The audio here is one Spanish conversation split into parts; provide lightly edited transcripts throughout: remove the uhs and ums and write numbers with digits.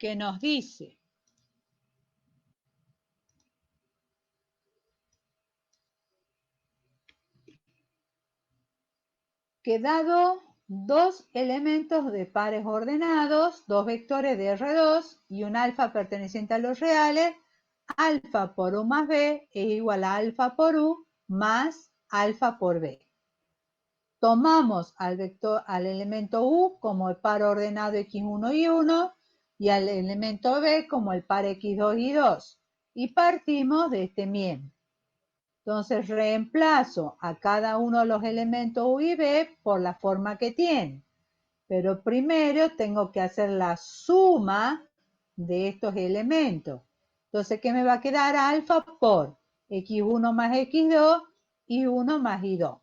que nos dice que dado dos elementos de pares ordenados, dos vectores de R2 y un alfa perteneciente a los reales, alfa por U más B es igual a alfa por U más alfa por B. Tomamos al elemento U como el par ordenado X1 y 1 y al elemento B como el par X2 y 2 y partimos de este miembro. Entonces reemplazo a cada uno de los elementos U y B por la forma que tiene. Pero primero tengo que hacer la suma de estos elementos. Entonces, ¿qué me va a quedar? Alfa por X1 más X2 y 1 más Y2.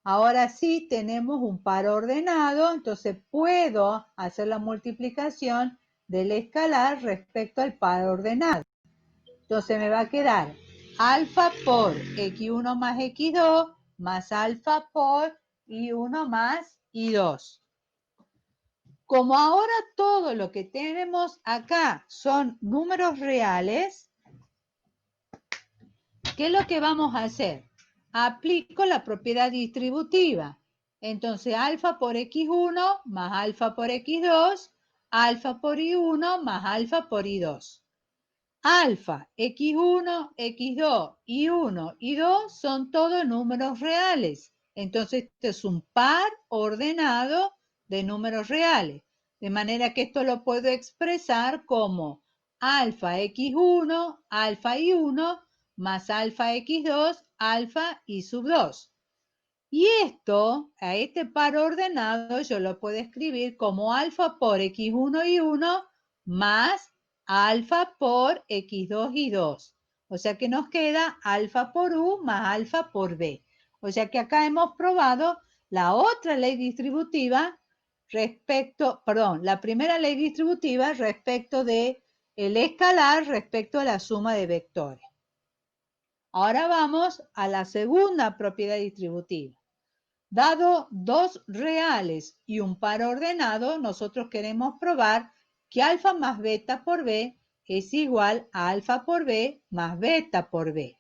Ahora sí tenemos un par ordenado, entonces puedo hacer la multiplicación del escalar respecto al par ordenado. Entonces me va a quedar alfa por X1 más X2 más alfa por Y1 más Y2. Como ahora todo lo que tenemos acá son números reales, ¿qué es lo que vamos a hacer? Aplico la propiedad distributiva. Entonces, alfa por X1 más alfa por X2, alfa por Y1 más alfa por Y2. Alfa, X1, X2, Y1 y 2 son todos números reales. Entonces, este es un par ordenado de números reales. De manera que esto lo puedo expresar como alfa X1, alfa Y1 más alfa X2, alfa Y sub 2. Y esto, a este par ordenado, yo lo puedo escribir como alfa por X1 y 1 más alfa por X2 y 2. O sea que nos queda alfa por U más alfa por B. O sea que acá hemos probado la otra ley distributiva la primera ley distributiva respecto de el escalar respecto a la suma de vectores. Ahora vamos a la segunda propiedad distributiva. Dado dos reales y un par ordenado, nosotros queremos probar que alfa más beta por B es igual a alfa por B más beta por B.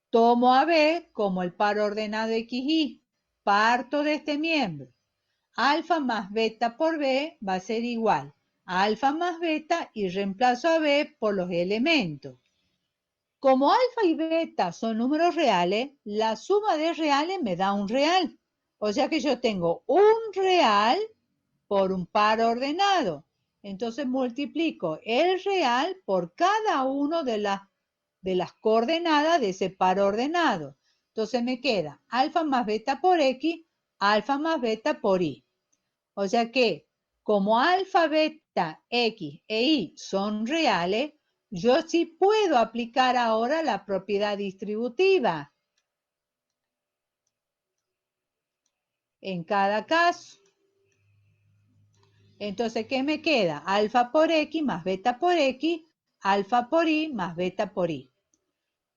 Tomo a B como el par ordenado XY, parto de este miembro. Alfa más beta por B va a ser igual a alfa más beta y reemplazo a B por los elementos. Como alfa y beta son números reales, la suma de reales me da un real. O sea que yo tengo un real por un par ordenado. Entonces multiplico el real por cada uno de las coordenadas de ese par ordenado. Entonces me queda alfa más beta por X, alfa más beta por Y. O sea que como alfa, beta, X e Y son reales, yo sí puedo aplicar ahora la propiedad distributiva en cada caso. Entonces, ¿qué me queda? Alfa por X más beta por X, alfa por Y más beta por Y.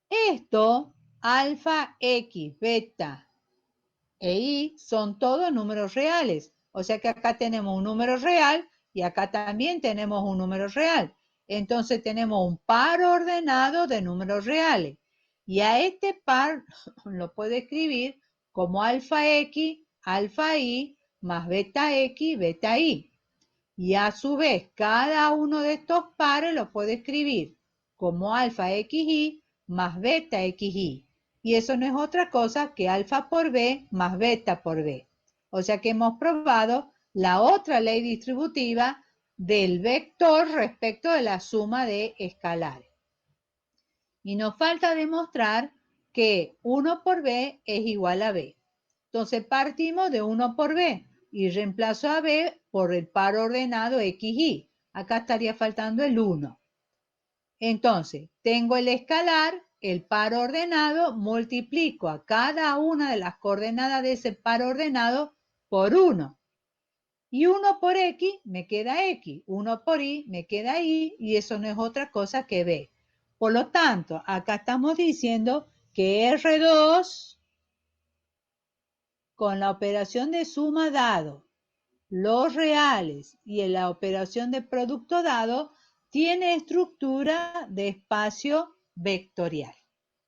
Esto, alfa, X, beta e Y son todos números reales. O sea que acá tenemos un número real y acá también tenemos un número real. Entonces tenemos un par ordenado de números reales. Y a este par lo puedo escribir como alfa X, alfa Y, más beta X, beta Y. Y a su vez, cada uno de estos pares lo puedo escribir como alfa XY más beta XY. Y eso no es otra cosa que alfa por B más beta por B. O sea que hemos probado la otra ley distributiva del vector respecto de la suma de escalares. Y nos falta demostrar que 1 por B es igual a B. Entonces partimos de 1 por B y reemplazo a B por el par ordenado XY. Acá estaría faltando el 1. Entonces, tengo el escalar, el par ordenado, multiplico a cada una de las coordenadas de ese par ordenado por 1. Y 1 por X me queda X, 1 por Y me queda Y, y eso no es otra cosa que B. Por lo tanto, acá estamos diciendo que R2 con la operación de suma dado los reales y la operación de producto dado tiene estructura de espacio vectorial.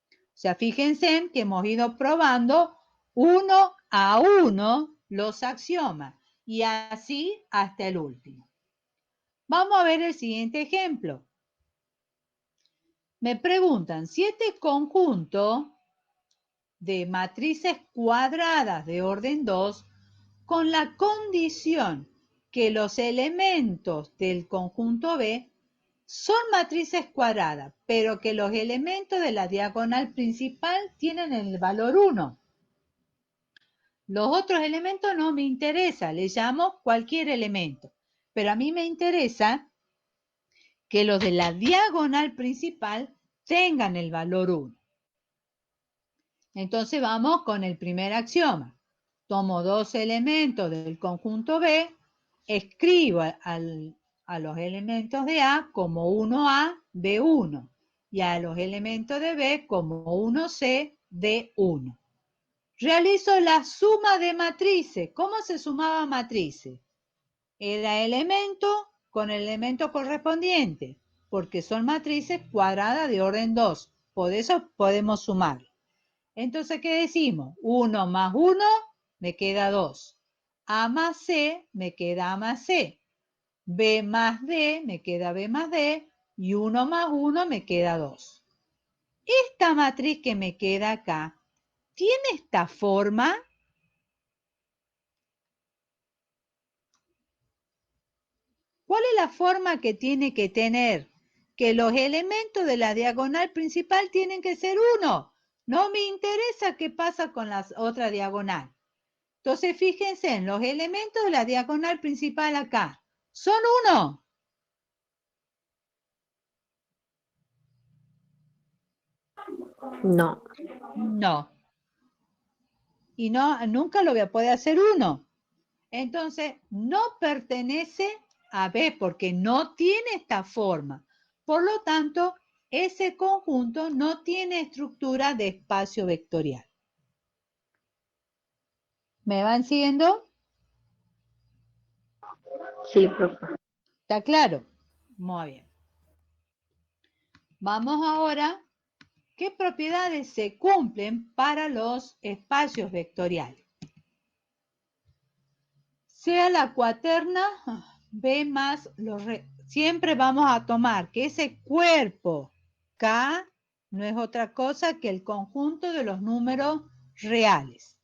O sea, fíjense en que hemos ido probando uno a uno los axiomas y así hasta el último. Vamos a ver el siguiente ejemplo. Me preguntan si este conjunto de matrices cuadradas de orden 2 con la condición que los elementos del conjunto B son matrices cuadradas, pero que los elementos de la diagonal principal tienen el valor 1. Los otros elementos no me interesan, les llamo cualquier elemento, pero a mí me interesa que los de la diagonal principal tengan el valor 1. Entonces vamos con el primer axioma. Tomo dos elementos del conjunto B, escribo a los elementos de A como 1A, B1, y a los elementos de B como 1C, D1. Realizo la suma de matrices. ¿Cómo se sumaba matrices? Era elemento con el elemento correspondiente, porque son matrices cuadradas de orden 2. Por eso podemos sumar. Entonces, ¿qué decimos? 1 más 1 me queda 2. A más C me queda A más C. B más D me queda B más D. Y 1 más 1 me queda 2. Esta matriz que me queda acá, ¿tiene esta forma? ¿Cuál es la forma que tiene que tener? Que los elementos de la diagonal principal tienen que ser 1. No me interesa qué pasa con la otra diagonal. Entonces, fíjense en los elementos de la diagonal principal acá. ¿Son 1? No. No. Y no, nunca lo voy a poder hacer 1. Entonces, no pertenece a B porque no tiene esta forma. Por lo tanto, ese conjunto no tiene estructura de espacio vectorial. ¿Me van siguiendo? Sí, profe. ¿Está claro? Muy bien. Vamos ahora, ¿qué propiedades se cumplen para los espacios vectoriales? Sea la cuaterna B más siempre vamos a tomar que ese cuerpo K no es otra cosa que el conjunto de los números reales.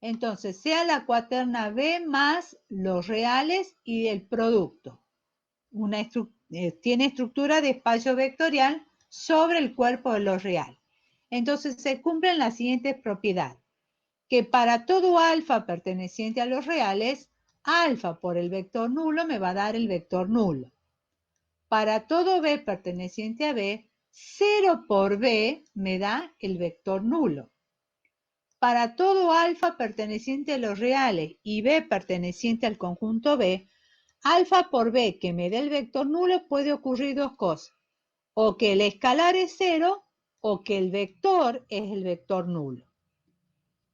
Entonces, sea la cuaterna B más los reales y el producto. Tiene estructura de espacio vectorial sobre el cuerpo de los reales. Entonces, se cumplen las siguientes propiedades. Que para todo alfa perteneciente a los reales, alfa por el vector nulo me va a dar el vector nulo. Para todo b perteneciente a b, 0 por b me da el vector nulo. Para todo alfa perteneciente a los reales y b perteneciente al conjunto b, alfa por b que me dé el vector nulo puede ocurrir dos cosas. O que el escalar es 0 o que el vector es el vector nulo.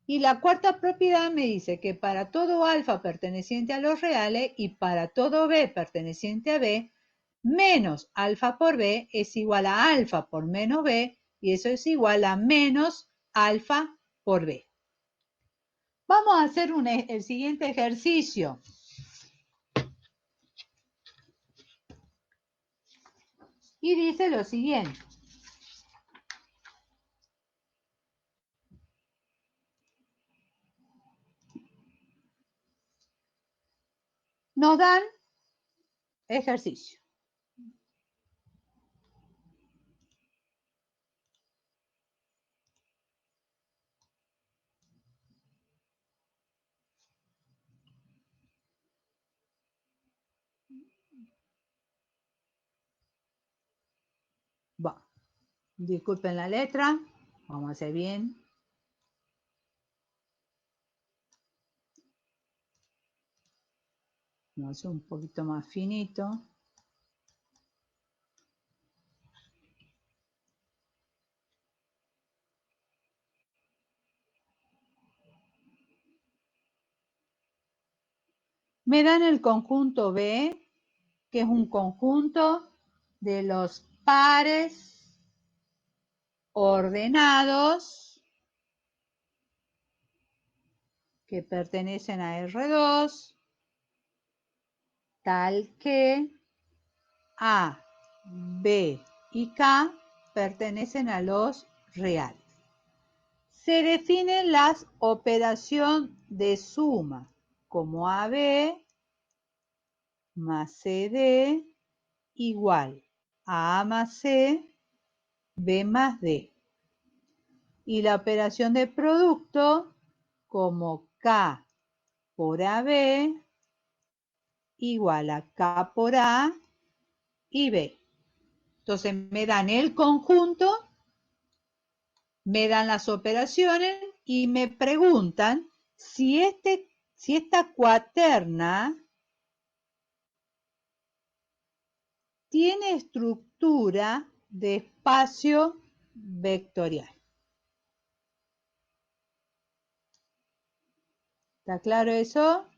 Y la cuarta propiedad me dice que para todo alfa perteneciente a los reales y para todo b perteneciente a b, menos alfa por b es igual a alfa por menos b, y eso es igual a menos alfa por b. Vamos a hacer el siguiente ejercicio. Y dice lo siguiente. Nos dan ejercicio. Bueno, disculpen la letra. Vamos a hacer bien. Vamos a hacer un poquito más finito. Me dan el conjunto B, que es un conjunto de los pares ordenados que pertenecen a R2, tal que A, B y K pertenecen a los reales. Se definen las operaciones de suma como AB más CD igual a A más C, B más D. Y la operación de producto como K por AB igual a K por A y B. Entonces me dan el conjunto, me dan las operaciones y me preguntan si esta cuaterna tiene estructura de espacio vectorial. ¿Está claro eso?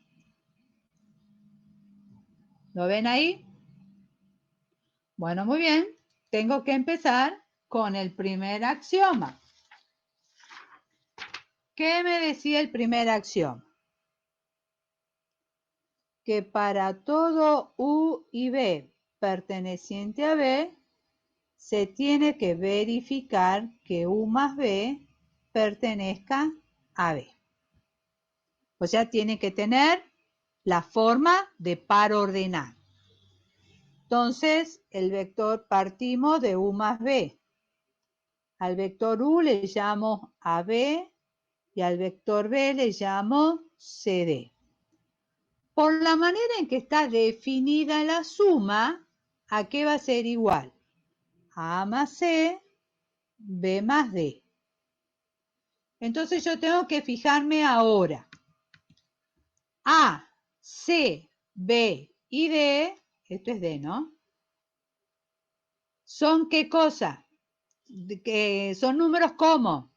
¿Lo ven ahí? Bueno, muy bien. Tengo que empezar con el primer axioma. ¿Qué me decía el primer axioma? Que para todo U y B perteneciente a B, se tiene que verificar que U más B pertenezca a B. O sea, tiene que tener la forma de par ordenado. Entonces, el vector partimos de U más B. Al vector U le llamo AB y al vector B le llamo CD. Por la manera en que está definida la suma, ¿a qué va a ser igual? A más C, B más D. Entonces yo tengo que fijarme ahora. A, C, B y D, esto es D, ¿no? ¿Son qué cosa? Son números ¿cómo?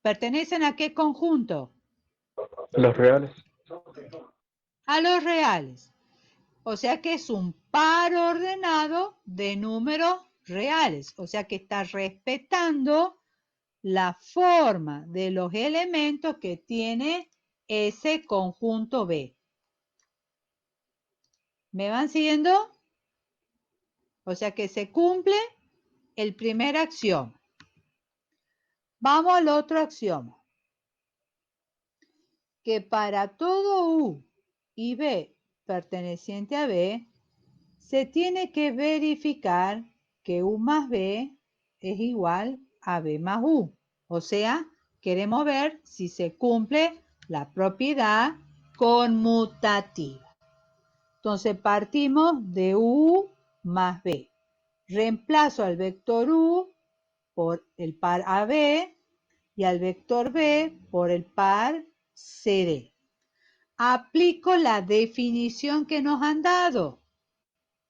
¿Pertenecen a qué conjunto? Los reales. A los reales. O sea que es un par ordenado de números reales. O sea que está respetando la forma de los elementos que tiene ese conjunto B. ¿Me van siguiendo? O sea que se cumple el primer axioma. Vamos al otro axioma. Que para todo U y B perteneciente a B, se tiene que verificar que U más B es igual a B más U. O sea, queremos ver si se cumple la propiedad conmutativa. Entonces partimos de U más B. Reemplazo al vector U por el par AB y al vector B por el par CD. Aplico la definición que nos han dado.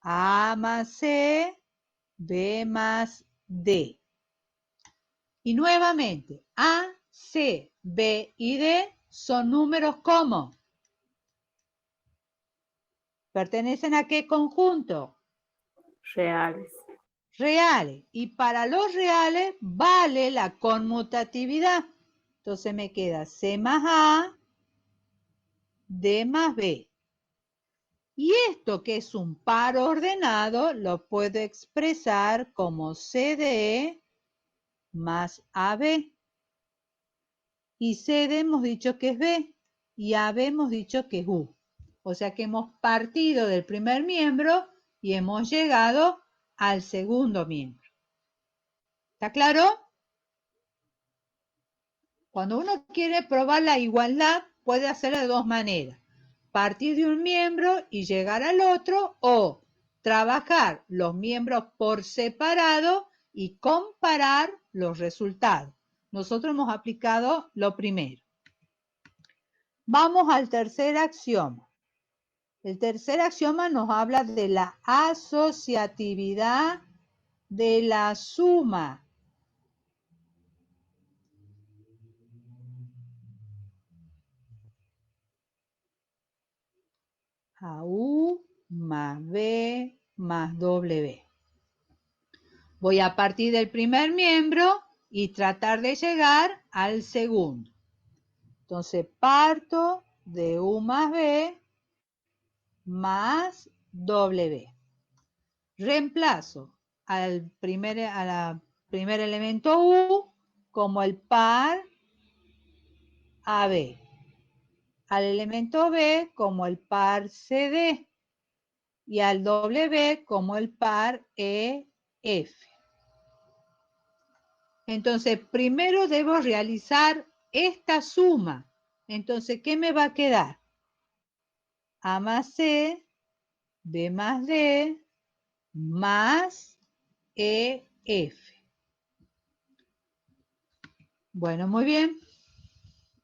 A más C, B más D. Y nuevamente, A, C, B y D son números ¿cómo? ¿Pertenecen a qué conjunto? Reales. Reales. Y para los reales vale la conmutatividad. Entonces me queda C más A, D más B. Y esto que es un par ordenado lo puedo expresar como CD más AB. Y CD hemos dicho que es B y AB hemos dicho que es U. O sea que hemos partido del primer miembro y hemos llegado al segundo miembro. ¿Está claro? Cuando uno quiere probar la igualdad, puede hacerlo de dos maneras. Partir de un miembro y llegar al otro, o trabajar los miembros por separado y comparar los resultados. Nosotros hemos aplicado lo primero. Vamos al tercer axioma. El tercer axioma nos habla de la asociatividad de la suma. AU más B más W. Voy a partir del primer miembro y tratar de llegar al segundo. Entonces parto de U más B más W. Reemplazo al primer elemento U como el par AB. Al elemento B como el par CD. Y al W como el par EF. Entonces, primero debo realizar esta suma. Entonces, ¿qué me va a quedar? A más C, B más D, más EF. Bueno, muy bien.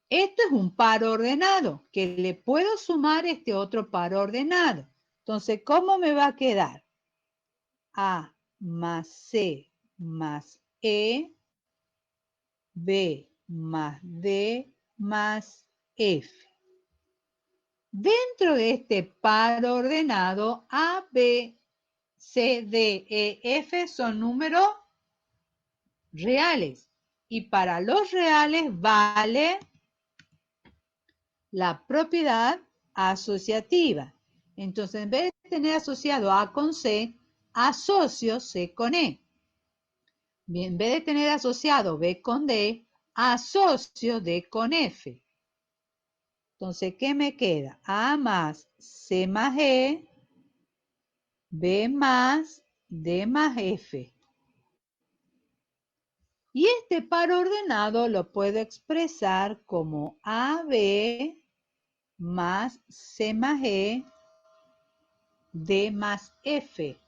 Esto es un par ordenado, que le puedo sumar este otro par ordenado. Entonces, ¿cómo me va a quedar? A más C más E, B más D más F. Dentro de este par ordenado, A, B, C, D, E, F son números reales. Y para los reales vale la propiedad asociativa. Entonces, en vez de tener asociado A con C, asocio C con E. Bien, en vez de tener asociado B con D, asocio D con F. Entonces, ¿qué me queda? A más C más E, B más D más F. Y este par ordenado lo puedo expresar como AB más C más E, D más F.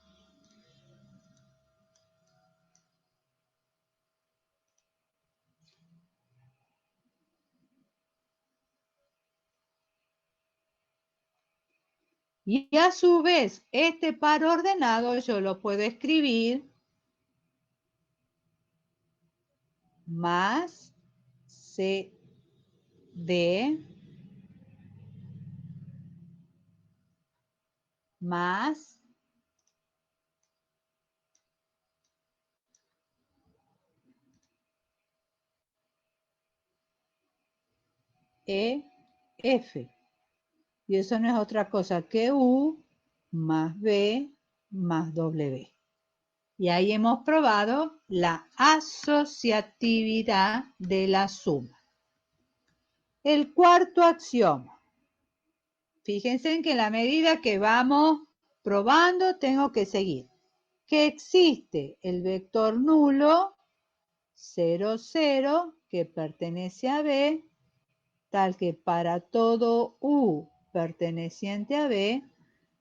Y a su vez, este par ordenado yo lo puedo escribir más CD más EF. Y eso no es otra cosa que U más B más W. Y ahí hemos probado la asociatividad de la suma. El cuarto axioma. Fíjense en que en la medida que vamos probando, tengo que seguir. Que existe el vector nulo 0, 0, que pertenece a B, tal que para todo U perteneciente a B,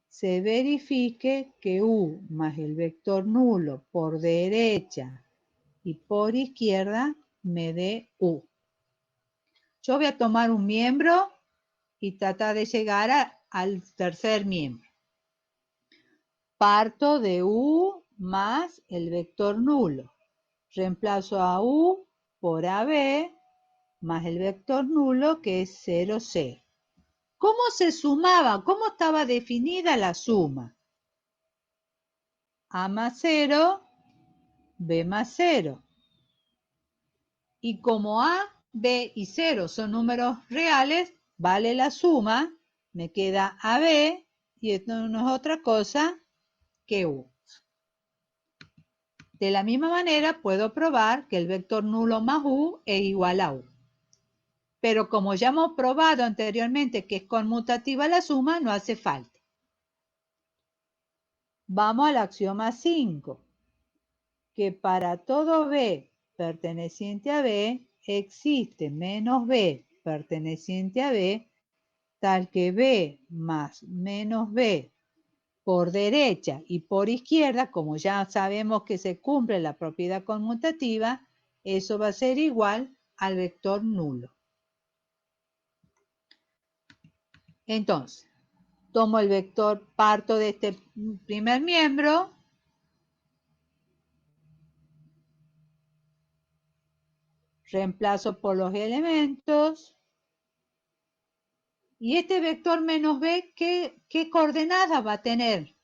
se verifique que U más el vector nulo por derecha y por izquierda me dé U. Yo voy a tomar un miembro y tratar de llegar al tercer miembro. Parto de U más el vector nulo. Reemplazo a U por AB más el vector nulo que es 0, 0. ¿Cómo se sumaba? ¿Cómo estaba definida la suma? A más 0, B más 0. Y como A, B y 0 son números reales, vale la suma, me queda AB y esto no es otra cosa que U. De la misma manera puedo probar que el vector nulo más U es igual a U. Pero como ya hemos probado anteriormente que es conmutativa la suma, no hace falta. Vamos al axioma 5, que para todo B perteneciente a B existe menos B perteneciente a B, tal que B más menos B por derecha y por izquierda, como ya sabemos que se cumple la propiedad conmutativa, eso va a ser igual al vector nulo. Entonces, tomo el vector, parto de este primer miembro, reemplazo por los elementos, Y este vector menos b, ¿qué coordenada va a tener?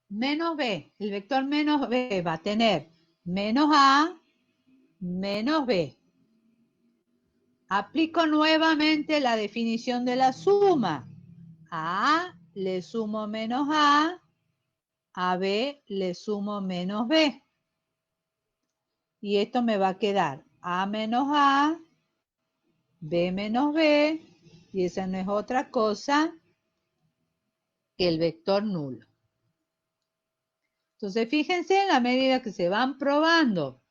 Menos b, el vector menos b va a tener menos a menos b. Aplico nuevamente la definición de la suma. A le sumo menos a b le sumo menos b. Y esto me va a quedar a menos a, b menos b, y esa no es otra cosa que el vector nulo. Entonces, fíjense en la medida que se van probando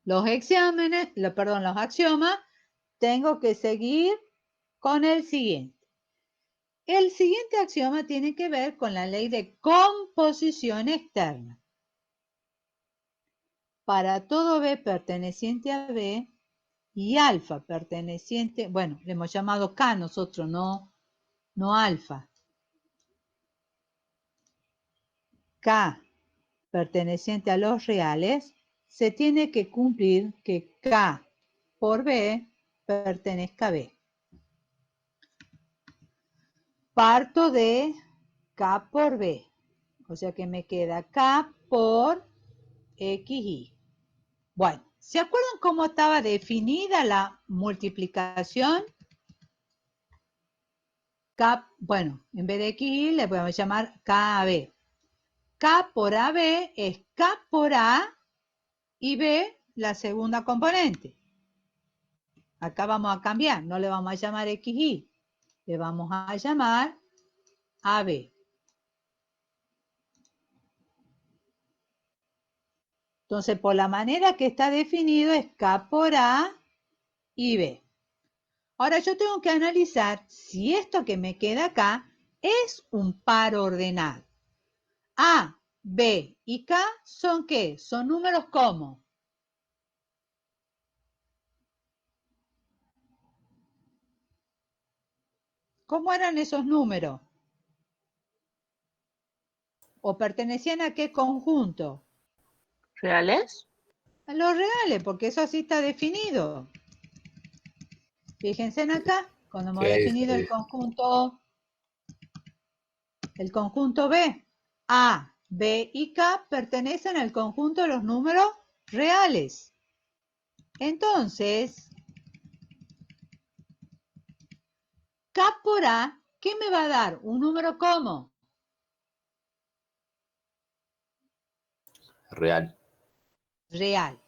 los exámenes, los axiomas, tengo que seguir con el siguiente. El siguiente axioma tiene que ver con la ley de composición externa. Para todo B perteneciente a B y alfa perteneciente, bueno, le hemos llamado K nosotros, no alfa. K perteneciente a los reales, se tiene que cumplir que K por B pertenezca a B. Parto de K por B, o sea que me queda K por XY. Bueno, ¿se acuerdan cómo estaba definida la multiplicación? K, bueno, en vez de XY le podemos llamar KB. K por AB es K por A y B la segunda componente. Acá vamos a cambiar, no le vamos a llamar XY, le vamos a llamar AB. Entonces, por la manera que está definido es K por A y B. Ahora yo tengo que analizar si esto que me queda acá es un par ordenado. A, B y K son ¿qué? Son números ¿cómo? ¿Cómo eran esos números? ¿O pertenecían a qué conjunto? ¿Reales? A los reales, porque eso así está definido. Fíjense en acá, cuando hemos definido el conjunto B, A, B y K pertenecen al conjunto de los números reales. Entonces, K por A, ¿qué me va a dar? Un número ¿cómo? Real. Real.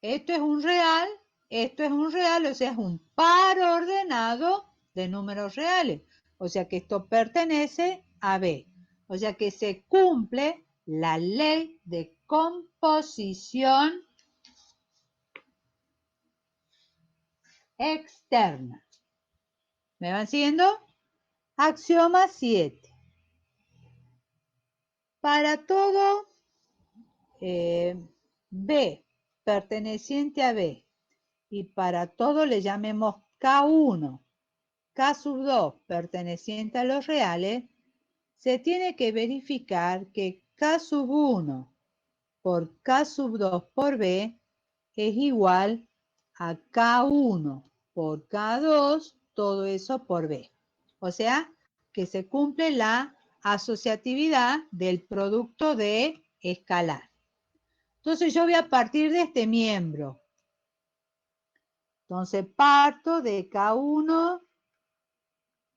Esto es un real, esto es un real, o sea, es un par ordenado de números reales. O sea que esto pertenece a B. O sea que se cumple la ley de composición externa. ¿Me van siguiendo? Axioma 7. Para todo B perteneciente a B y para todo le llamemos K1, K sub 2 perteneciente a los reales, se tiene que verificar que K sub 1 por K sub 2 por B es igual a K1 por K2, todo eso por B. O sea, que se cumple la asociatividad del producto de escalar. Entonces yo voy a partir de este miembro. Entonces parto de K1,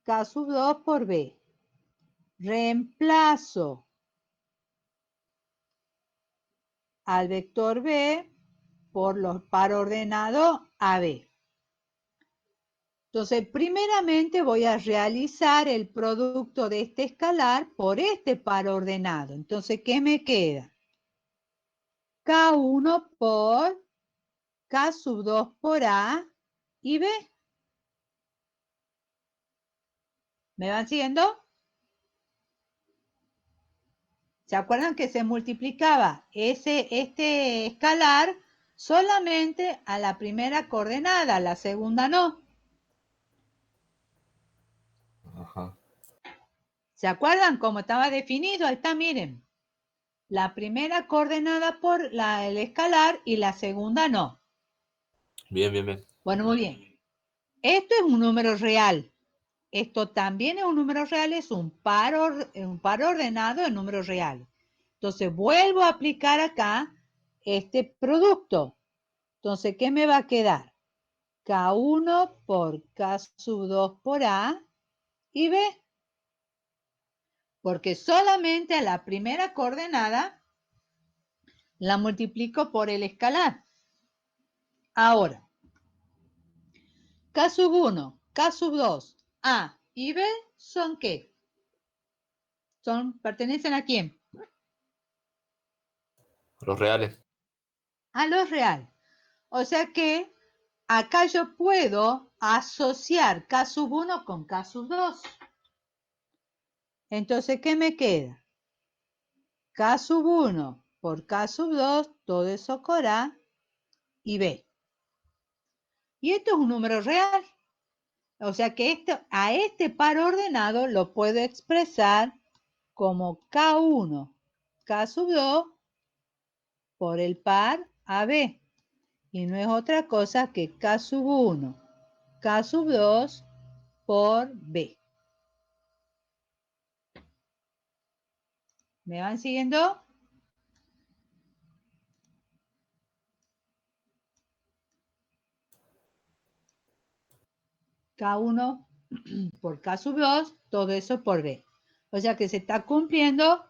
K sub 2 por B. Reemplazo al vector B por los par ordenado AB. Entonces, primeramente voy a realizar el producto de este escalar por este par ordenado. Entonces, ¿qué me queda? K1 por K sub 2 por A y B. ¿Me van siguiendo? ¿Se acuerdan que se multiplicaba este escalar solamente a la primera coordenada, a la segunda no? Ajá. ¿Se acuerdan cómo estaba definido? Ahí está, miren. La primera coordenada por el escalar y la segunda no. Bien, bien, bien. Bueno, muy bien. Esto es un número real. Esto también es un número real, es un par ordenado de números reales. Entonces, vuelvo a aplicar acá este producto. Entonces, ¿qué me va a quedar? K1 por K sub 2 por A y B. Porque solamente a la primera coordenada la multiplico por el escalar. Ahora, K sub 1, K sub 2, A y B son ¿qué? ¿Pertenecen a quién? Los reales. A los reales. O sea que acá yo puedo asociar K sub 1 con K sub 2. Entonces, ¿qué me queda? K sub 1 por K sub 2, todo eso con A y B. Y esto es un número real. O sea que a este par ordenado lo puedo expresar como K1, K sub 2 por el par AB. Y no es otra cosa que K sub 1, K sub 2 por B. ¿Me van siguiendo? K1 por K sub 2, todo eso por B. O sea que se está cumpliendo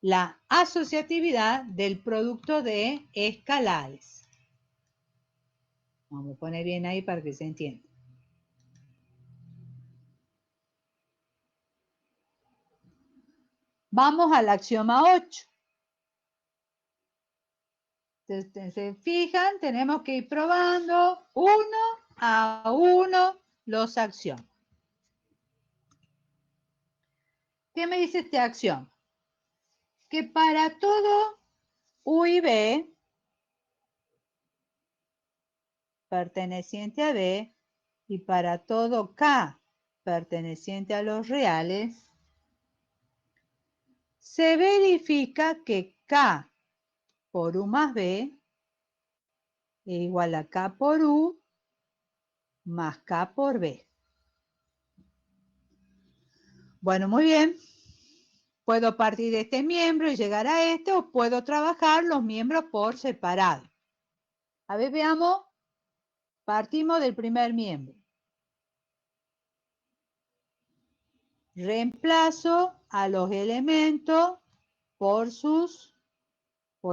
la asociatividad del producto de escalares. Vamos a poner bien ahí para que se entienda. Vamos al axioma 8. Se fijan, tenemos que ir probando uno a uno los axiomas. ¿Qué me dice este axioma? Que para todo U y B perteneciente a B y para todo K perteneciente a los reales, se verifica que K por U más B es igual a K por U más K por B. Bueno, muy bien. Puedo partir de este miembro y llegar a este, o puedo trabajar los miembros por separado. A ver, veamos. Partimos del primer miembro. Reemplazo a los elementos por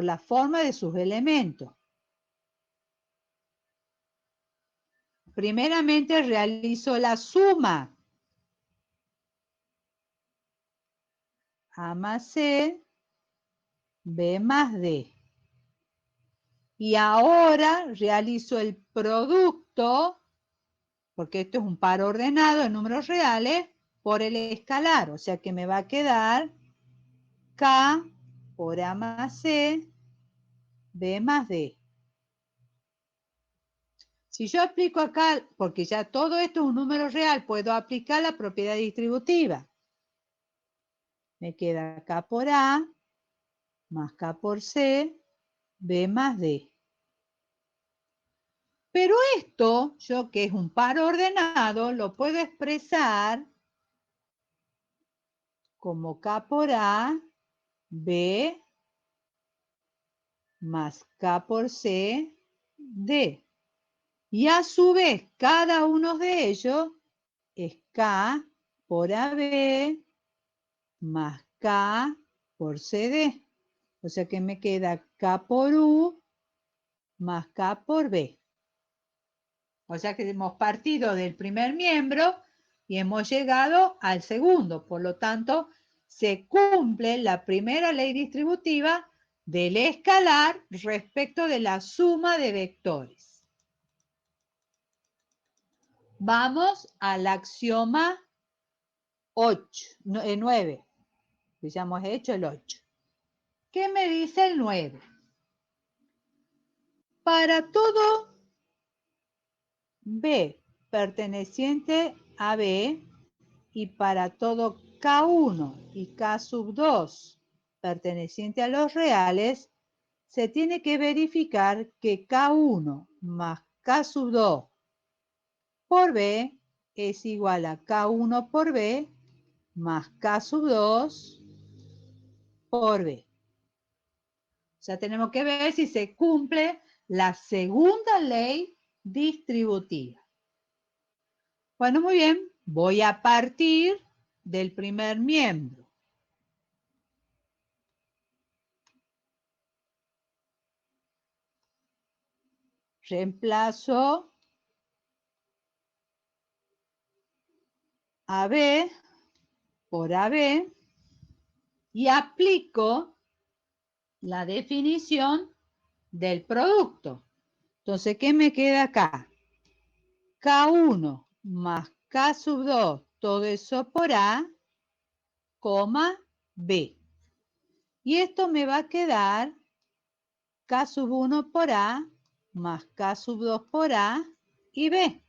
la forma de sus elementos. Primeramente realizo la suma. A más C, B más D. Y ahora realizo el producto, porque esto es un par ordenado de números reales, por el escalar. O sea que me va a quedar K por A más C, B más D. Si yo aplico acá, porque ya todo esto es un número real, puedo aplicar la propiedad distributiva. Me queda K por A más K por C, B más D. Pero esto, yo que es un par ordenado, lo puedo expresar como K por A, B más K por C, D. Y a su vez, cada uno de ellos es K por AB más K por CD. O sea que me queda K por U más K por B. O sea que hemos partido del primer miembro y hemos llegado al segundo. Por lo tanto, se cumple la primera ley distributiva del escalar respecto de la suma de vectores. Vamos al axioma 9. Ya hemos hecho el 8. ¿Qué me dice el 9? Para todo B perteneciente a B y para todo K1 y K sub 2 perteneciente a los reales, se tiene que verificar que K1 más K sub 2 por B es igual a K1 por B más K sub 2 por B. O sea, tenemos que ver si se cumple la segunda ley distributiva. Bueno, muy bien. Voy a partir del primer miembro. Reemplazo AB por AB y aplico la definición del producto. Entonces, ¿qué me queda acá? K1 más K sub 2, todo eso por A, coma B. Y esto me va a quedar K sub 1 por A más K sub 2 por A y B.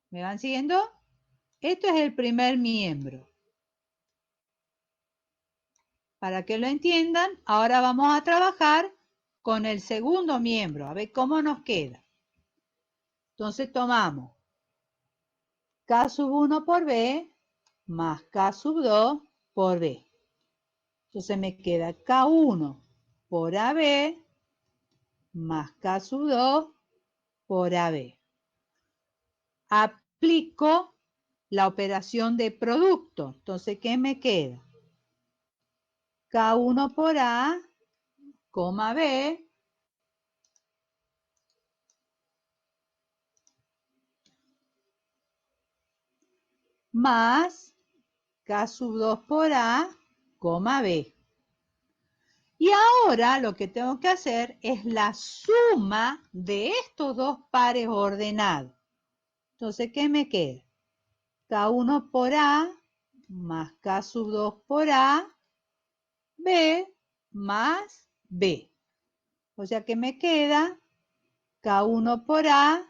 ¿Me van siguiendo? Esto es el primer miembro. Para que lo entiendan, ahora vamos a trabajar con el segundo miembro, a ver cómo nos queda. Entonces tomamos K sub 1 por B más K sub 2 por B. Entonces me queda K1 por AB más K sub 2 por AB. Aplico la operación de producto. Entonces, ¿qué me queda? K1 por A, coma B, más K sub 2 por A, coma B. Y ahora lo que tengo que hacer es la suma de estos dos pares ordenados. Entonces, ¿qué me queda? K1 por A más K sub 2 por A, B más B. O sea que me queda K1 por A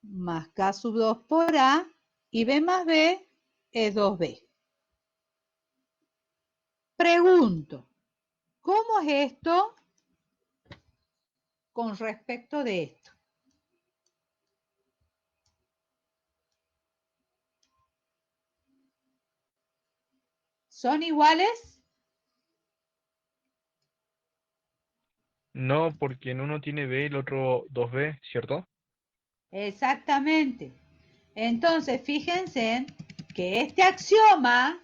más K sub 2 por A y B más B es 2B. Pregunto, ¿cómo es esto con respecto de esto? ¿Son iguales? No, porque en uno tiene B y el otro 2B, ¿cierto? Exactamente. Entonces, fíjense que este axioma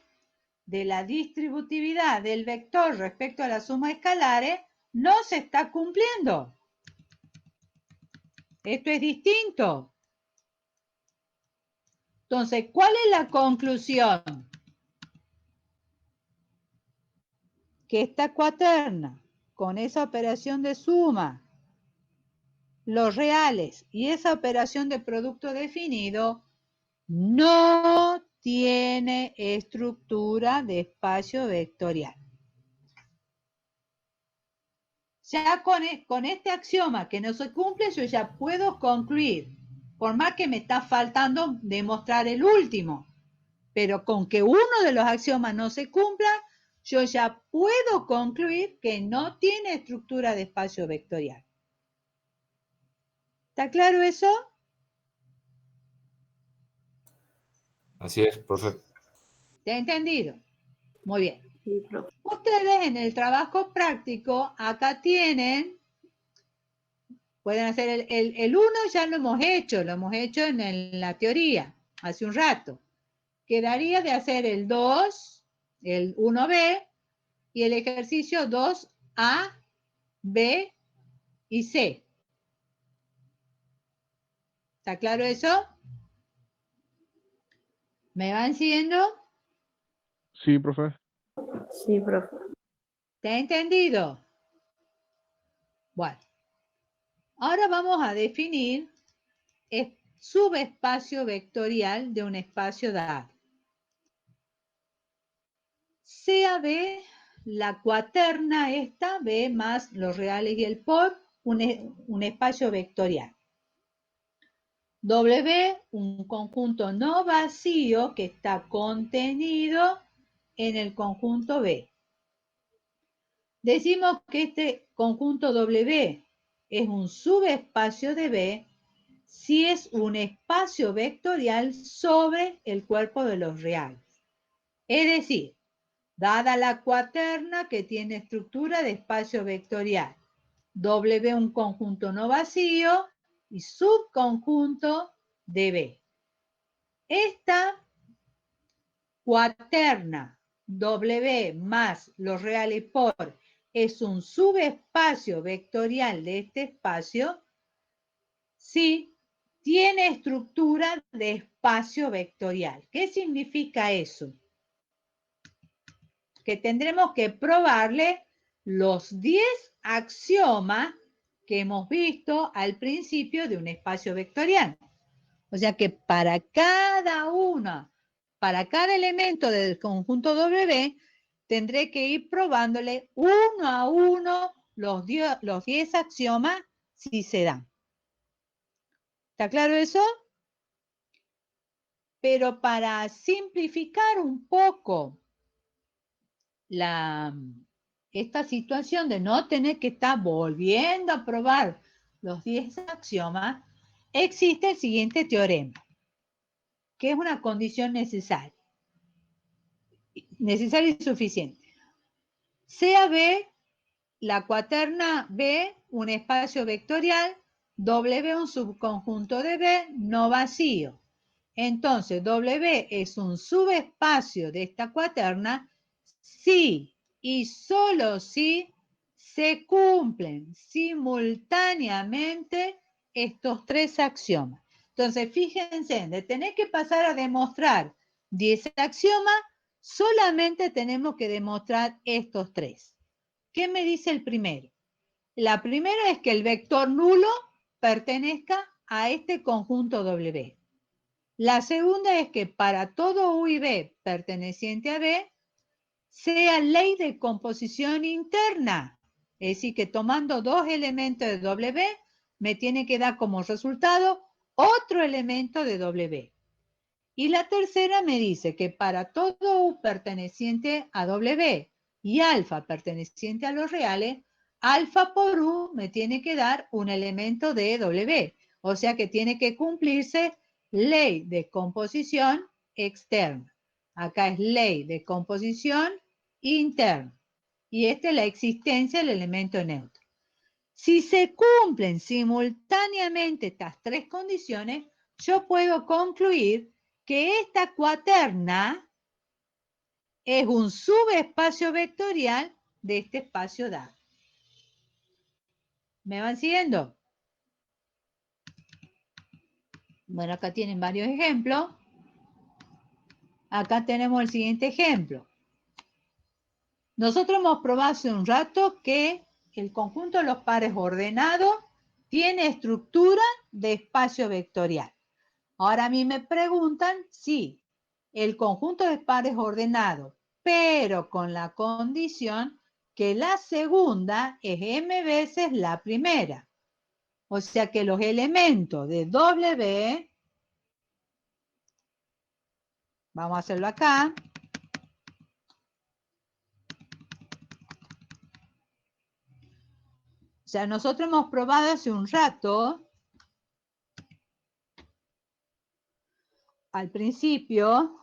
de la distributividad del vector respecto a la suma escalares no se está cumpliendo. Esto es distinto. Entonces, ¿cuál es la conclusión? Que esta cuaterna, con esa operación de suma, los reales y esa operación de producto definido, no tiene estructura de espacio vectorial. Ya con este axioma que no se cumple, yo ya puedo concluir, por más que me está faltando demostrar el último, pero con que uno de los axiomas no se cumpla, yo ya puedo concluir que no tiene estructura de espacio vectorial. ¿Está claro eso? Así es, profe. ¿Te ha entendido? Muy bien. Sí, profe. Ustedes en el trabajo práctico, acá tienen, pueden hacer el 1, ya lo hemos hecho en la teoría, hace un rato. Quedaría de hacer el 2, el 1B y el ejercicio 2A, B y C. ¿Está claro eso? ¿Me van siguiendo? Sí, profe. Sí, profe. ¿Te ha entendido? Bueno, ahora vamos a definir el subespacio vectorial de un espacio dado. Sea B la cuaterna esta, B más los reales y el por, un espacio vectorial. W, un conjunto no vacío que está contenido en el conjunto B. Decimos que este conjunto W es un subespacio de B si es un espacio vectorial sobre el cuerpo de los reales. Es decir, dada la cuaterna que tiene estructura de espacio vectorial, W un conjunto no vacío y subconjunto de B. Esta cuaterna W más los reales por es un subespacio vectorial de este espacio si tiene estructura de espacio vectorial. ¿Qué significa eso? Que tendremos que probarle los 10 axiomas que hemos visto al principio de un espacio vectorial. O sea que para cada elemento del conjunto W, tendré que ir probándole uno a uno los 10 axiomas si se dan. ¿Está claro eso? Pero para simplificar un poco esta situación de no tener que estar volviendo a probar los 10 axiomas, existe el siguiente teorema, que es una condición necesaria y suficiente. Sea B, la cuaterna B, un espacio vectorial, W un subconjunto de B no vacío. Entonces, W es un subespacio de esta cuaterna si y solo si se cumplen simultáneamente estos 3 axiomas. Entonces, fíjense, de tener que pasar a demostrar 10 axiomas, solamente tenemos que demostrar estos 3. ¿Qué me dice el primero? La primera es que el vector nulo pertenezca a este conjunto W. La segunda es que para todo U y B perteneciente a B, sea ley de composición interna. Es decir, que tomando 2 elementos de W, me tiene que dar como resultado otro elemento de W. Y la tercera me dice que para todo U perteneciente a W y alfa perteneciente a los reales, alfa por U me tiene que dar un elemento de W. O sea que tiene que cumplirse ley de composición externa. Acá es ley de composición interna. Y esta es la existencia del elemento neutro. Si se cumplen simultáneamente estas 3 condiciones, yo puedo concluir que esta cuaterna es un subespacio vectorial de este espacio dado. ¿Me van siguiendo? Bueno, acá tienen varios ejemplos. Acá tenemos el siguiente ejemplo. Nosotros hemos probado hace un rato que el conjunto de los pares ordenados tiene estructura de espacio vectorial. Ahora a mí me preguntan si el conjunto de pares ordenado, pero con la condición que la segunda es m veces la primera. O sea que los elementos de W, vamos a hacerlo acá, o sea, nosotros hemos probado hace un rato, al principio,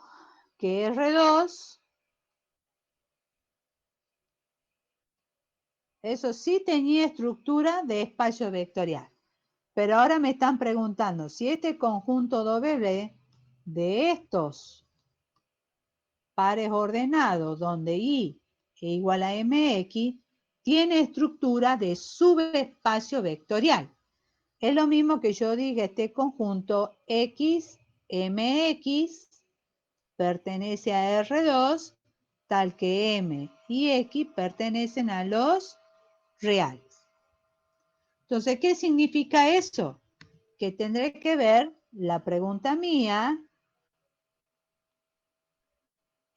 que R2, eso sí tenía estructura de espacio vectorial. Pero ahora me están preguntando si este conjunto W de estos pares ordenados, donde I es igual a MX, tiene estructura de subespacio vectorial. Es lo mismo que yo diga este conjunto X, MX, pertenece a R2, tal que M y X pertenecen a los reales. Entonces, ¿qué significa eso? Que tendré que ver, la pregunta mía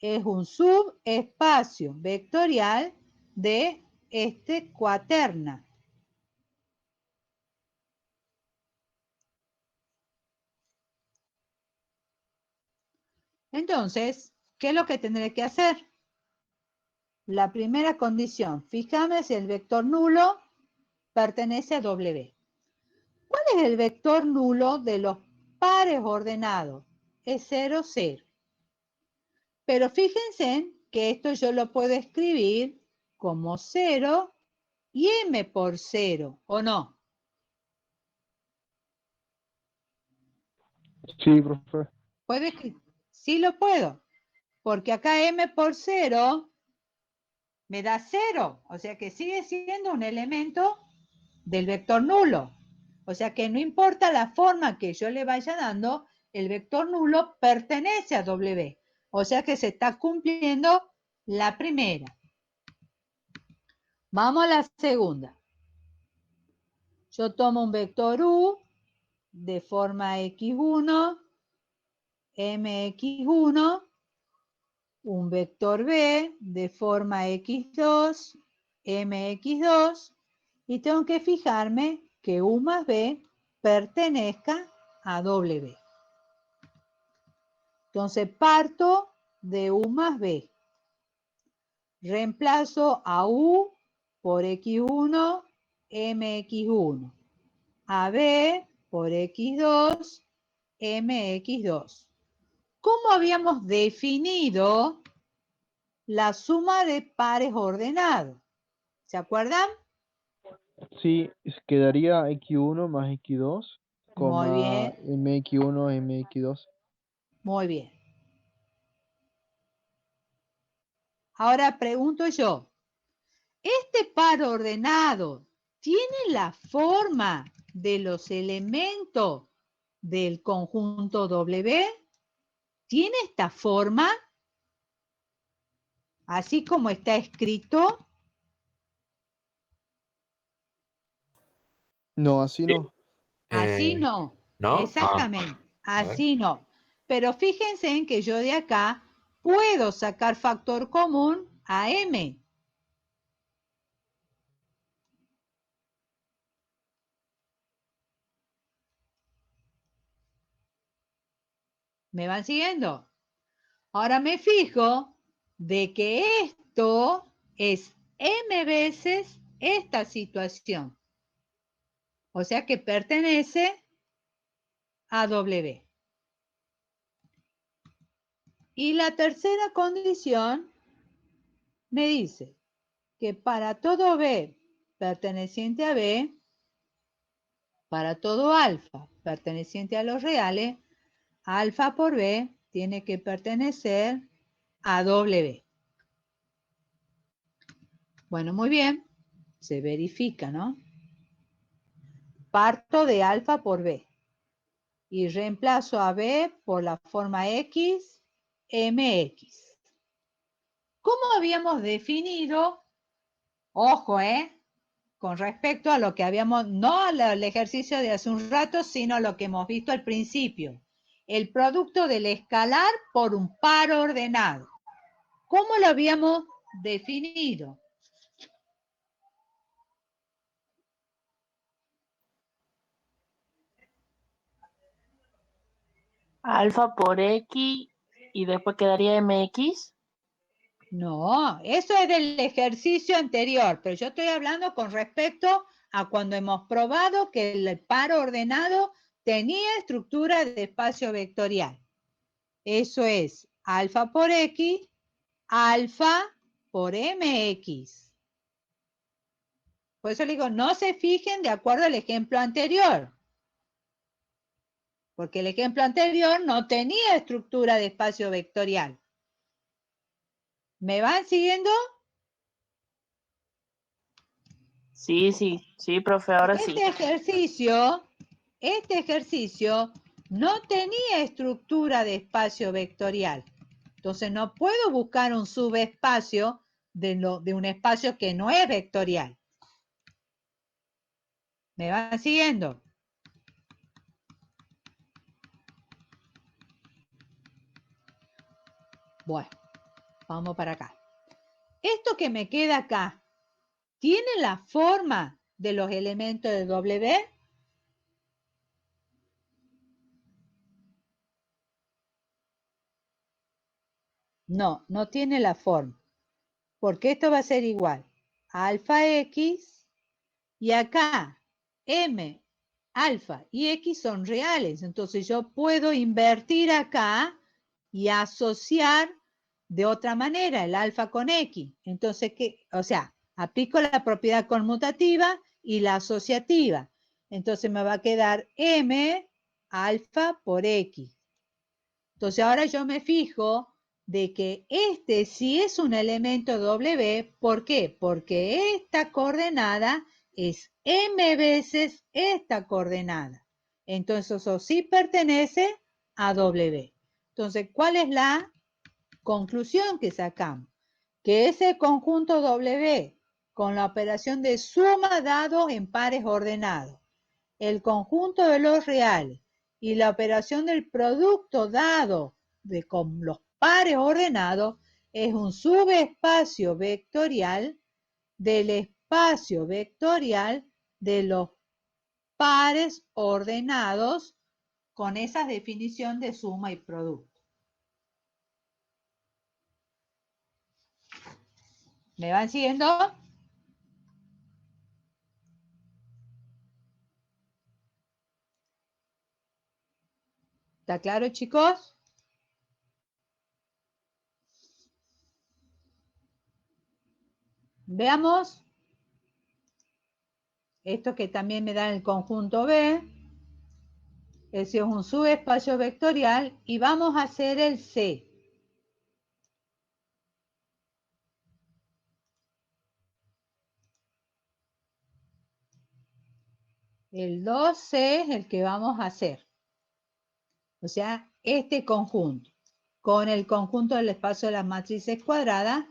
es un subespacio vectorial de este cuaterna. Entonces, ¿qué es lo que tendré que hacer? la primera condición. Fíjame si el vector nulo pertenece a W. ¿Cuál es el vector nulo de los pares ordenados? Es 0, 0. Pero fíjense que esto yo lo puedo escribir como 0 y m por 0, ¿o no? Sí, profe. ¿Puedo escribir? Sí lo puedo, porque acá m por 0 me da 0, o sea que sigue siendo un elemento del vector nulo. O sea que no importa la forma que yo le vaya dando, el vector nulo pertenece a W. O sea que se está cumpliendo la primera. Vamos a la segunda. Yo tomo un vector U de forma x1, mx1, un vector B de forma x2, mx2, y tengo que fijarme que U más B pertenezca a W. Entonces parto de U más B. Reemplazo a U por x1, mx1. A B por x2, mx2. ¿Cómo habíamos definido la suma de pares ordenados? ¿Se acuerdan? Sí, quedaría x1 más x2, Muy coma bien, mx1, mx2. muy bien. Ahora pregunto yo, ¿este par ordenado tiene la forma de los elementos del conjunto W? ¿Tiene esta forma? Así como está escrito. No, así no. Así no, ¿No? exactamente, A ver. así no. Pero fíjense en que yo de acá puedo sacar factor común a M. ¿Me van siguiendo? Ahora me fijo de que esto es M veces esta situación. O sea que pertenece a W. Y la tercera condición me dice que para todo B perteneciente a B, para todo alfa perteneciente a los reales, alfa por B tiene que pertenecer a W. Bueno, muy bien, se verifica, ¿no? Parto de alfa por B y reemplazo a B por la forma X, MX. ¿Cómo habíamos definido? Ojo, con respecto a lo que habíamos, no al ejercicio de hace un rato, sino lo que hemos visto al principio. El producto del escalar por un par ordenado. ¿Cómo lo habíamos definido? Alfa por X y después quedaría MX. No, eso es del ejercicio anterior, pero yo estoy hablando con respecto a cuando hemos probado que el par ordenado tenía estructura de espacio vectorial. Eso es alfa por X, alfa por MX. Por eso le digo, no se fijen de acuerdo al ejemplo anterior, porque el ejemplo anterior no tenía estructura de espacio vectorial. ¿Me van siguiendo? Sí, profe, ahora sí. Este ejercicio no tenía estructura de espacio vectorial. Entonces no puedo buscar un subespacio de un espacio que no es vectorial. ¿Me van siguiendo? Bueno, vamos para acá. Esto que me queda acá, ¿tiene la forma de los elementos de W? No, no tiene la forma. porque esto va a ser igual a alfa X, y acá M, alfa y X son reales. Entonces yo puedo invertir acá y asociar de otra manera el alfa con X. Entonces, o sea, aplico la propiedad conmutativa y la asociativa. Entonces me va a quedar M alfa por X. Entonces ahora yo me fijo de que este sí es un elemento W. ¿Por qué? Porque esta coordenada es M veces esta coordenada. Entonces eso sí pertenece a W. Entonces, ¿cuál es la conclusión que sacamos? Que ese conjunto W con la operación de suma dados en pares ordenados, el conjunto de los reales y la operación del producto dado con los pares ordenados es un subespacio vectorial del espacio vectorial de los pares ordenados con esa definición de suma y producto. ¿Me van siguiendo? ¿Está claro, chicos? Veamos esto que también me da el conjunto B. Ese es un subespacio vectorial y vamos a hacer el C. El 2C es el que vamos a hacer. O sea, este conjunto con el conjunto del espacio de las matrices cuadradas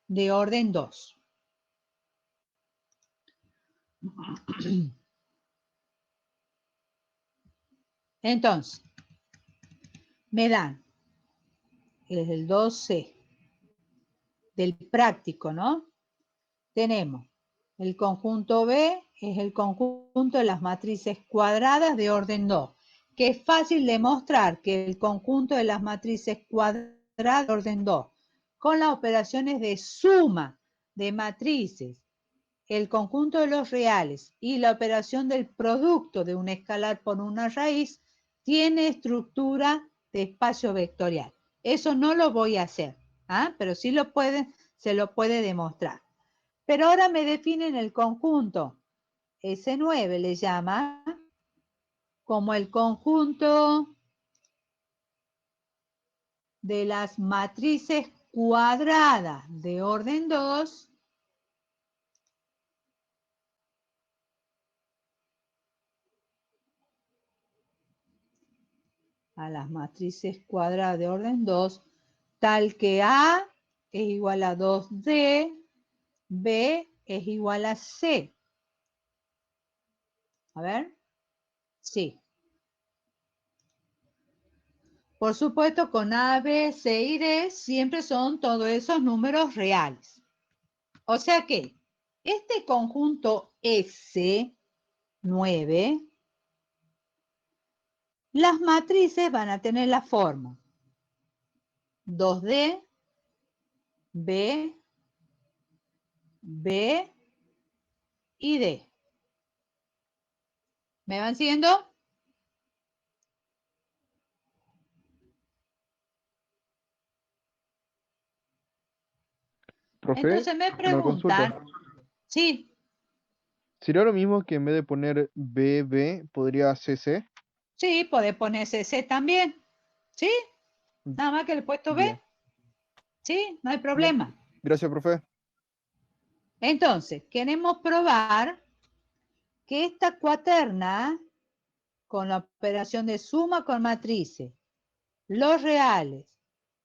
de orden 2. Entonces, me dan el 2C del práctico, ¿no? Tenemos el conjunto B, es el conjunto de las matrices cuadradas de orden 2, que es fácil demostrar que el conjunto de las matrices cuadradas de orden 2, con las operaciones de suma de matrices, el conjunto de los reales y la operación del producto de un escalar por una raíz, tiene estructura de espacio vectorial. Eso no lo voy a hacer, pero sí se lo puede demostrar. Pero ahora me definen el conjunto. S9 le llama como el conjunto de las matrices cuadradas de orden 2 a las matrices cuadradas de orden 2, tal que A es igual a 2D, B es igual a C. A ver, sí. Por supuesto, con A, B, C y D siempre son todos esos números reales. O sea que este conjunto S9, las matrices van a tener la forma 2D, B, B y D. ¿Me van siguiendo? Profe, Entonces me una consulta. preguntan, sí, ¿Sería lo mismo que en vez de poner BB podría CC? sí, podés poner CC también, ¿sí? Nada más que el puesto B, Bien, ¿sí? No hay bien. problema. Gracias, profe. Entonces, queremos probar que esta cuaterna, con la operación de suma con matrices, los reales,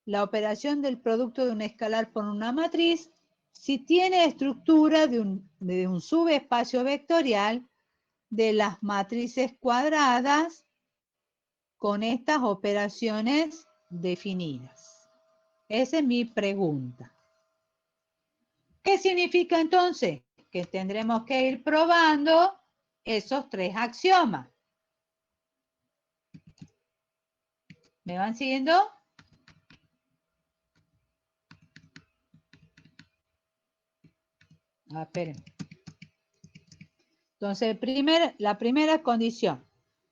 la operación del producto de un escalar por una matriz, si tiene estructura de un subespacio vectorial de las matrices cuadradas con estas operaciones definidas. Esa es mi pregunta. ¿Qué significa entonces? Que tendremos que ir probando esos tres axiomas. ¿Me van siguiendo? Esperen. Entonces, la primera condición.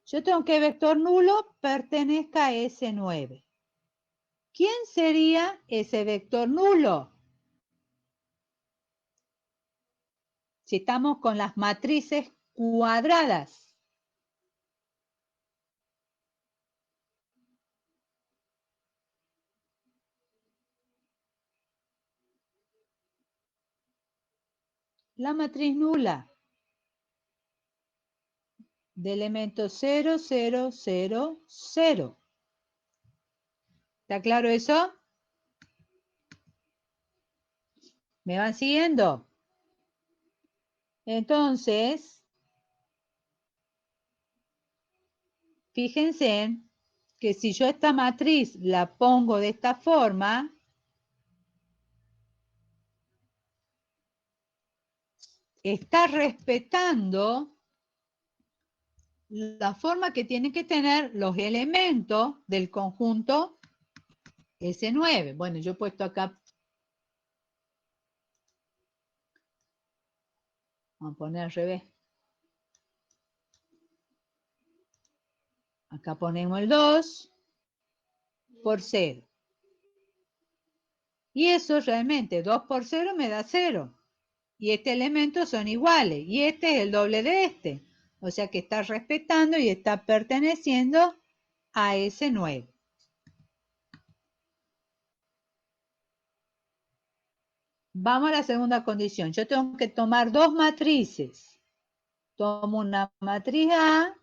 Yo tengo que vector nulo pertenezca a S9. ¿Quién sería ese vector nulo? Si estamos con las matrices cuadradas. La matriz nula de elemento 0, 0, 0, 0. ¿Está claro eso? ¿Me van siguiendo? Entonces, fíjense que si yo esta matriz la pongo de esta forma, está respetando la forma que tienen que tener los elementos del conjunto S9. Bueno, yo he puesto acá, vamos a poner al revés. Acá ponemos el 2 por 0. Y eso realmente, 2 por 0 me da 0. Y este elemento son iguales. Y este es el doble de este. O sea que está respetando y está perteneciendo a S9. Vamos a la segunda condición. Yo tengo que tomar dos matrices. Tomo una matriz A,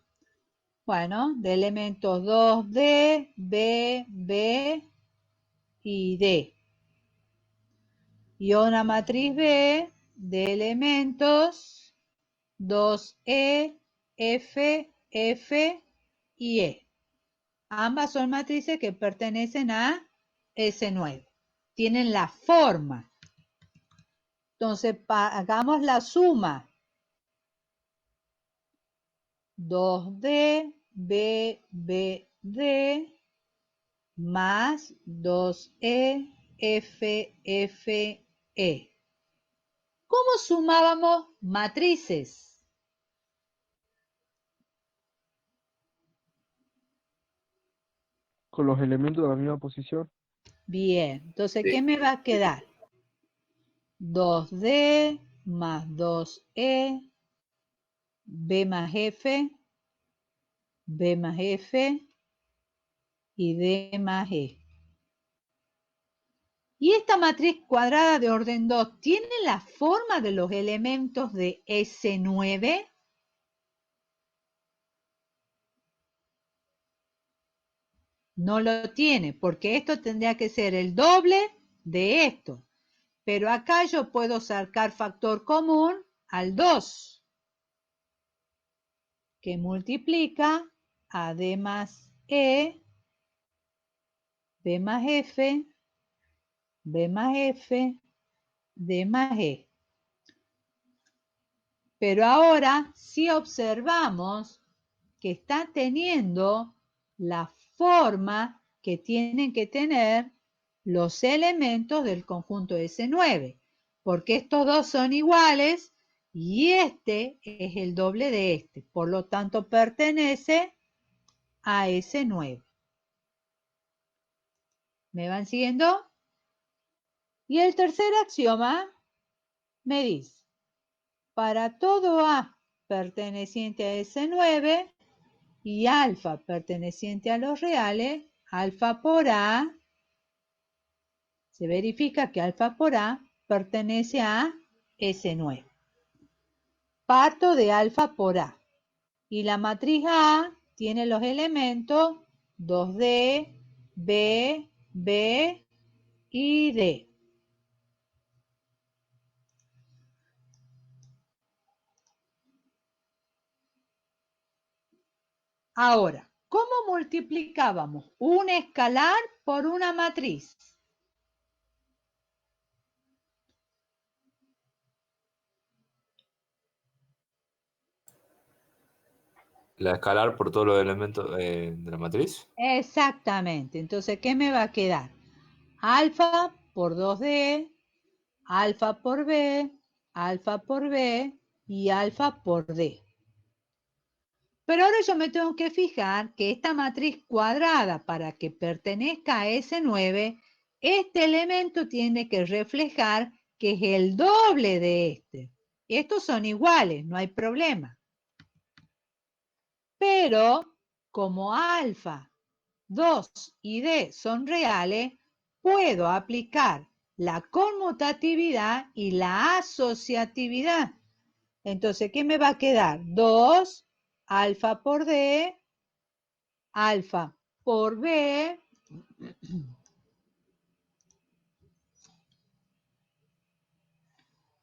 bueno, de elementos 2D, B, B y D. Y una matriz B de elementos 2E, F, F y E. Ambas son matrices que pertenecen a S9. Tienen la forma. Entonces, hagamos la suma. 2D, B, B, D, más 2E, F, F, E. ¿Cómo sumábamos matrices? Con los elementos de la misma posición. Bien, entonces, Sí. ¿qué me va a quedar? 2D más 2E, B más F, B más F y D más E. ¿Y esta matriz cuadrada de orden 2 tiene la forma de los elementos de S9? No lo tiene, porque esto tendría que ser el doble de esto. Pero acá yo puedo sacar factor común al 2, que multiplica a D más E, B más F, B más F, D más E. Pero ahora si observamos que está teniendo la forma que tienen que tener los elementos del conjunto S9, porque estos dos son iguales y este es el doble de este, por lo tanto pertenece a S9. ¿Me van siguiendo? Y el tercer axioma me dice, para todo A perteneciente a S9 y alfa perteneciente a los reales, alfa por A, se verifica que alfa por A pertenece a S9. Parto de alfa por A. Y la matriz A tiene los elementos 2D, B, B y D. Ahora, ¿cómo multiplicábamos un escalar por una matriz? La escalar por todos los elementos de la matriz. Exactamente. Entonces, ¿qué me va a quedar? Alfa por 2D, alfa por B, alfa por B y alfa por D. Pero ahora yo me tengo que fijar que esta matriz cuadrada, para que pertenezca a S9, este elemento tiene que reflejar que es el doble de este. Estos son iguales, no hay problema. Pero como alfa, 2 y D son reales, puedo aplicar la conmutatividad y la asociatividad. Entonces, ¿qué me va a quedar? 2 alfa por D, alfa por B,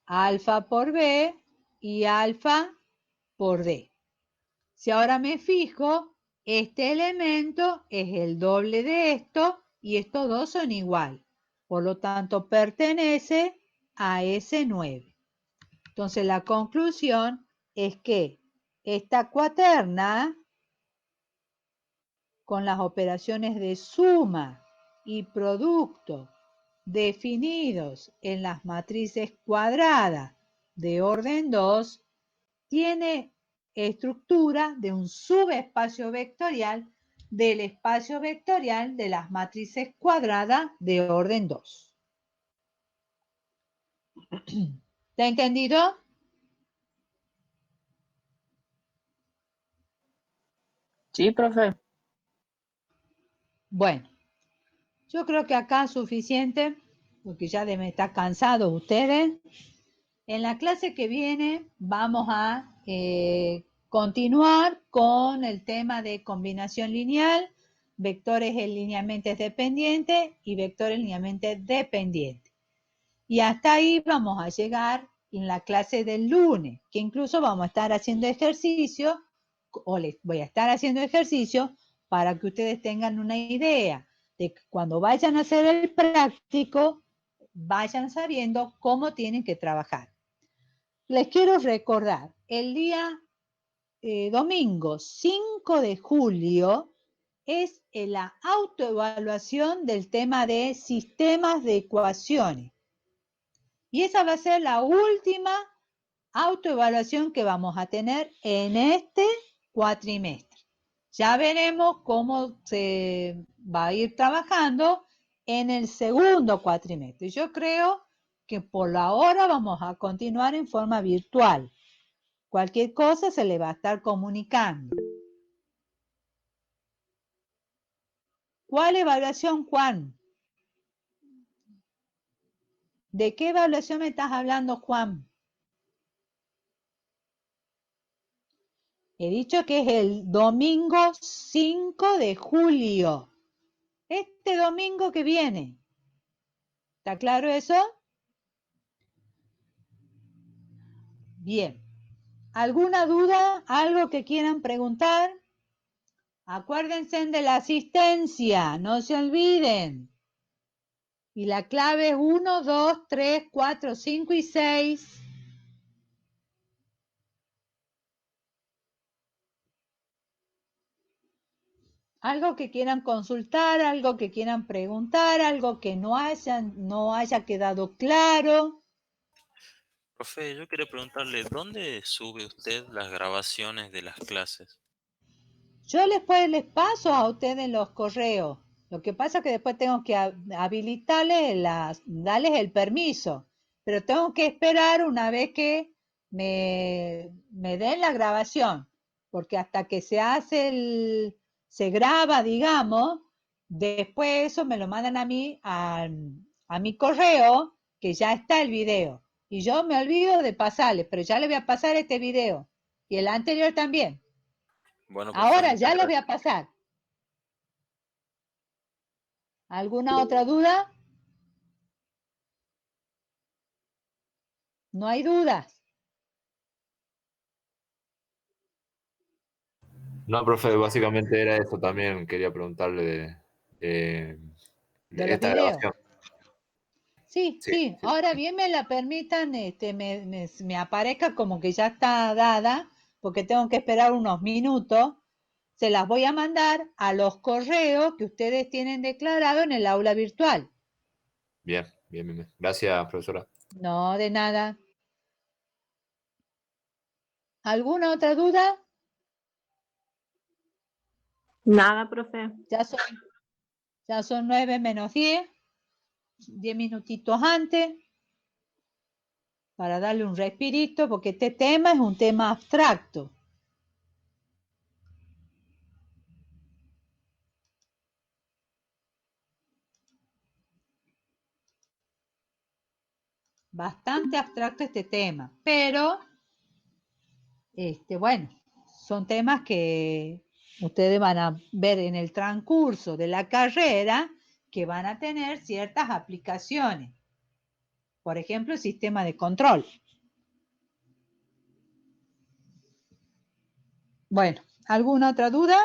alfa por B y alfa por D. Si ahora me fijo, este elemento es el doble de esto y estos dos son igual. Por lo tanto, pertenece a S9. Entonces, la conclusión es que esta cuaterna, con las operaciones de suma y producto definidos en las matrices cuadradas de orden 2, tiene estructura de un subespacio vectorial del espacio vectorial de las matrices cuadradas de orden 2. ¿Está entendido? Sí, profe. Bueno, yo creo que acá es suficiente, porque ya deben estar cansados ustedes. En la clase que viene vamos a continuar con el tema de combinación lineal, vectores linealmente dependientes y vectores linealmente dependientes. Y hasta ahí vamos a llegar en la clase del lunes, que incluso vamos a estar haciendo ejercicio, o les voy a estar haciendo ejercicio para que ustedes tengan una idea de que cuando vayan a hacer el práctico, vayan sabiendo cómo tienen que trabajar. Les quiero recordar, el día domingo 5 de julio es la autoevaluación del tema de sistemas de ecuaciones. Y esa va a ser la última autoevaluación que vamos a tener en este cuatrimestre. Ya veremos cómo se va a ir trabajando en el segundo cuatrimestre. Yo creo que por la hora vamos a continuar en forma virtual. Cualquier cosa se le va a estar comunicando. ¿Cuál evaluación, Juan? ¿De qué evaluación me estás hablando, Juan? He dicho que es el domingo 5 de julio. Este domingo que viene. ¿Está claro eso? Bien. ¿Alguna duda? ¿Algo que quieran preguntar? Acuérdense de la asistencia, no se olviden. Y la clave es 1, 2, 3, 4, 5 y 6. Algo que quieran consultar, algo que quieran preguntar, algo que no haya quedado claro. Profe, yo quería preguntarle, ¿dónde sube usted las grabaciones de las clases? Yo después les paso a ustedes los correos. Lo que pasa es que después tengo que habilitarles, darles el permiso. Pero tengo que esperar una vez que me den la grabación. Porque hasta que se graba, digamos, después eso me lo mandan a mí, a mi correo, que ya está el video. Y yo me olvido de pasarles, pero ya les voy a pasar este video. Y el anterior también. Bueno, profe, Ahora muchas ya lo voy gracias. a pasar. ¿Alguna otra duda? No hay dudas. No, profe, básicamente era eso también. Quería preguntarle De de los esta videos. grabación. Sí, Sí, sí. sí. Ahora bien me la permitan, me aparezca como que ya está dada, porque tengo que esperar unos minutos. Se las voy a mandar a los correos que ustedes tienen declarado en el aula virtual. Bien, bien, bien, bien. Gracias, profesora. No, de nada. ¿Alguna otra duda? Nada, profe. Ya son 9 menos 10 minutitos antes, para darle un respirito, porque este tema es un tema abstracto. Bastante abstracto este tema, pero bueno, son temas que ustedes van a ver en el transcurso de la carrera que van a tener ciertas aplicaciones. Por ejemplo, el sistema de control. Bueno, ¿alguna otra duda?